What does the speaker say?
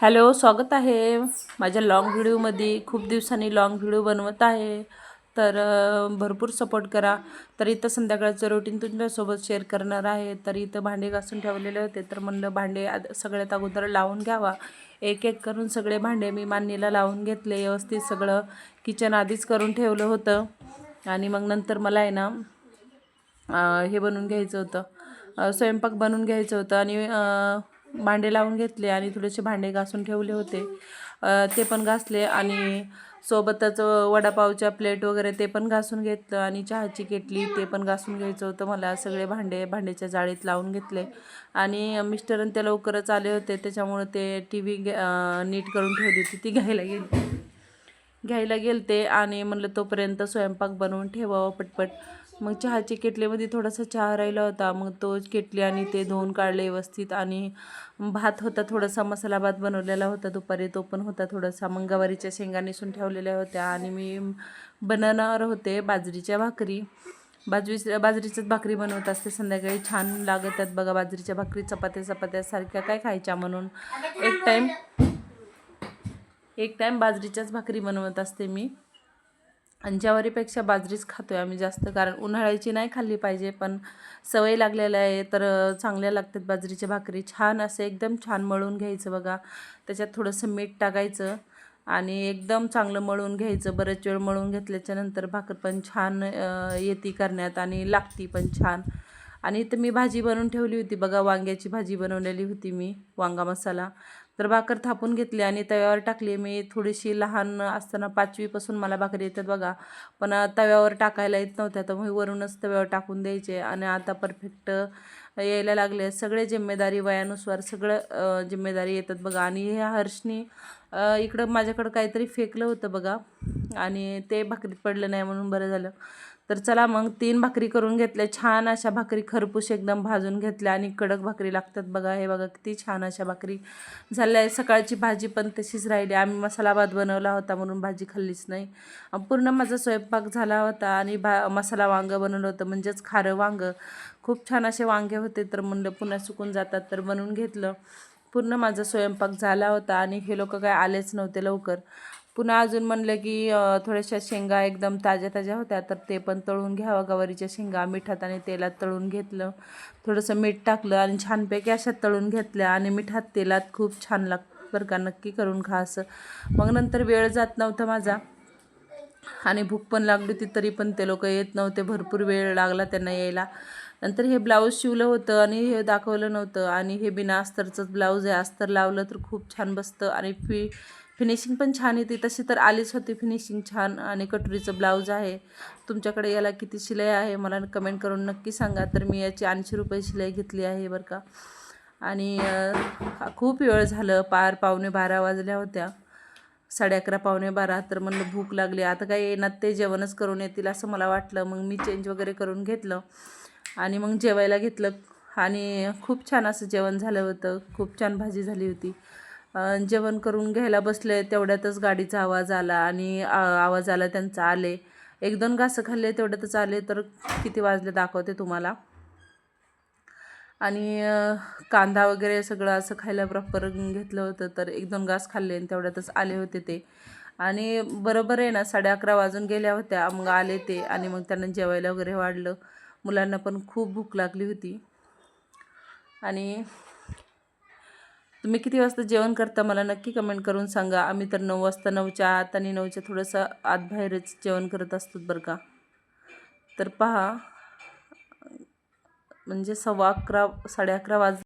Hello, स्वागत आहे माझ्या लॉंग व्हिडिओमध्ये. खूप दिवसांनी लॉंग व्हिडिओ बनवत आहे, तर भरपूर सपोर्ट करा. तर इथं संध्याकाळचं रुटीन तुमच्यासोबत शेअर करणार आहे. तर इथं भांडे घासून ठेवलेले होते, तर म्हणलं भांडे सगळ्यात अगोदर लावून घ्यावा. एक एक करून सगळे भांडे मी मांडणीला लावून घेतले. व्यवस्थित सगळं किचन आधीच करून ठेवलं होतं. आणि मग नंतर मला आहे ना हे बनवून घ्यायचं होतं, स्वयंपाक बनवून घ्यायचं होतं. आणि भांडे लावून घेतले आणि थोडेसे भांडे घासून ठेवले होते, ते पण घासले. आणि सोबतच वडापावच्या प्लेट वगैरे ते पण घासून घेतलं. आणि चहाची केटली ते पण घासून घ्यायचं होतं मला. सगळे भांड्याच्या जाळीत लावून घेतले. आणि मिस्टरन ते लवकरच आले होते, त्याच्यामुळे ते टी व्ही नीट करून ठेवली होती, ती घ्यायला गेलते. आणि म्हणलं तोपर्यंत स्वयंपाक बनवून ठेवावं पटपट. मग चहाची केटलीमध्ये थोडासा चहा राहिला होता, मग तो केटली आणि ते धुवून काढले व्यवस्थित. आणि भात होता, थोडासा मसाला भात बनवलेला होता दुपारी, तो पण होता थोडासा. मग गवारीच्या शेंगा निसून ठेवलेल्या होत्या. आणि मी बनवणार होते बाजरीच्या भाकरी. बाजरीच्याच भाकरी बनवत असते संध्याकाळी, छान लागत आहेत बघा बाजरीच्या भाकरी. चपात्या सारख्या काय खायच्या म्हणून एक टाईम बाजरीच्याच भाकरी बनवत असते मी. आणि ज्वारीपेक्षा बाजरीच खातोय आम्ही जास्त, कारण उन्हाळ्याची नाही खाल्ली पाहिजे, पण सवय लागलेली आहे. तर चांगल्या लागतात बाजरीच्या भाकरी. छान असं एकदम छान मळून घ्यायचं बघा. त्याच्यात थोडंसं मीठ टाकायचं आणि एकदम चांगलं मळून घ्यायचं. बरेच वेळ मळून घेतल्याच्या नंतर भाकर पण छान येते करण्यात आणि लागती पण छान. आणि इथं मी भाजी बनवून ठेवली होती बघा, वांग्याची भाजी बनवलेली होती मी, वांगा मसाला. तर भाकर थापून घेतली आणि तव्यावर टाकली. मी थोडीशी लहान असताना 5वीपासून मला भाकरी येतात बघा, पण तव्यावर टाकायला येत नव्हत्या, तर मी वरूनच तव्यावर टाकून द्यायचे. आणि आता परफेक्ट यायला लागले. सगळे जिम्मेदारी वयानुसार सगळं जिम्मेदारी येतात बघा. आणि ह्या हर्षनी इकडं माझ्याकडं काहीतरी फेकलं होतं बघा, आणि ते भाकरीत पडलं नाही म्हणून बरं झालं. तर चला मग 3 भाकरी करून घेतल्या. छान अशा भाकरी खरपूस एकदम भाजून घेतल्या आणि कडक भाकरी लागतात बघा. हे बघा किती छान अशा भाकरी झाल्या आहे. सकाळची भाजी पण तशीच राहिली. आम्ही मसाला भात बनवला होता म्हणून भाजी खाल्लीच नाही. पूर्ण माझा स्वयंपाक झाला होता. आणि मसाला वांगं बनवलं होतं, म्हणजेच खारं वांगं. खूप छान असे वांगे होते, तर म्हणलं पुन्हा सुकून जातात तर बनवून घेतलं. पूर्ण माझा स्वयंपाक झाला होता. आणि हे लोक काय आलेच नव्हते लवकर. पुन्हा अजून म्हणलं की थोड्याशा शेंगा एकदम ताज्या होत्या, तर ते पण तळून घ्यावं. गवारीच्या शेंगा मिठात आणि तेलात तळून घेतलं. थोडंसं मीठ टाकलं आणि छानपैकी अशा तळून घेतल्या. आणि मिठात तेलात खूप छान लागतं बरं का, नक्की करून खा असं. मग नंतर वेळ जात नव्हता माझा आणि भूक पण लागली होती, तरी पण ते लोक येत नव्हते. भरपूर वेळ लागला त्यांना यायला. नंतर हे ब्लाऊज शिवलं होतं आणि हे दाखवलं नव्हतं. आणि हे बिना अस्तरचंच ब्लाऊज आहे. अस्तर लावलं तर खूप छान बसतं आणि फिनिशिंग पण छान येते. तशी तर आलीच होती फिनिशिंग छान. आणि कटोरीचं ब्लाऊज आहे. तुमच्याकडे याला किती शिलाई आहे मला कमेंट करून नक्की सांगा. तर मी याची 80 रुपये शिलाई घेतली आहे बरं का. आणि खूप वेळ झालं, पावणे 12 वाजल्या होत्या, 11:30 पावणे 12. तर म्हणलं भूक लागली, आता काय येणार ते जेवणच करून येतील असं मला वाटलं. मग मी चेंज वगैरे करून घेतलं आणि मग जेवायला घेतलं. आणि खूप छान असं जेवण झालं होतं, खूप छान भाजी झाली होती. जेवण करून घ्यायला बसले, तेवढ्यातच गाडीचा आवाज आला. आणि आवाज आला त्यांचा, आले. 1-2 घासं खाल्ले, तेवढ्यातच आले. तर किती वाजले दाखवते तुम्हाला. आणि कांदा वगैरे सगळं असं खायला प्रॉपर घेतलं होतं, तर 1-2 घास खाल्ले आणि तेवढ्यातच आले होते ते. आणि बरोबर आहे ना 11:30 वाजून गेल्या होत्या, मग आले ते. आणि मग त्यांना जेवायला वगैरे वाढलं. मुलांना पण खूप भूक लागली होती. आणि तुम्ही किती वाजता जेवण करता मला नक्की कमेंट करून सांगा. आम्ही तर 9 वाजता, 9च्या आत आणि 9च्या थोडंसं आतबाहेरच जेवण करत असतो बरं का. तर पहा, म्हणजे 11:15 11:30 वाज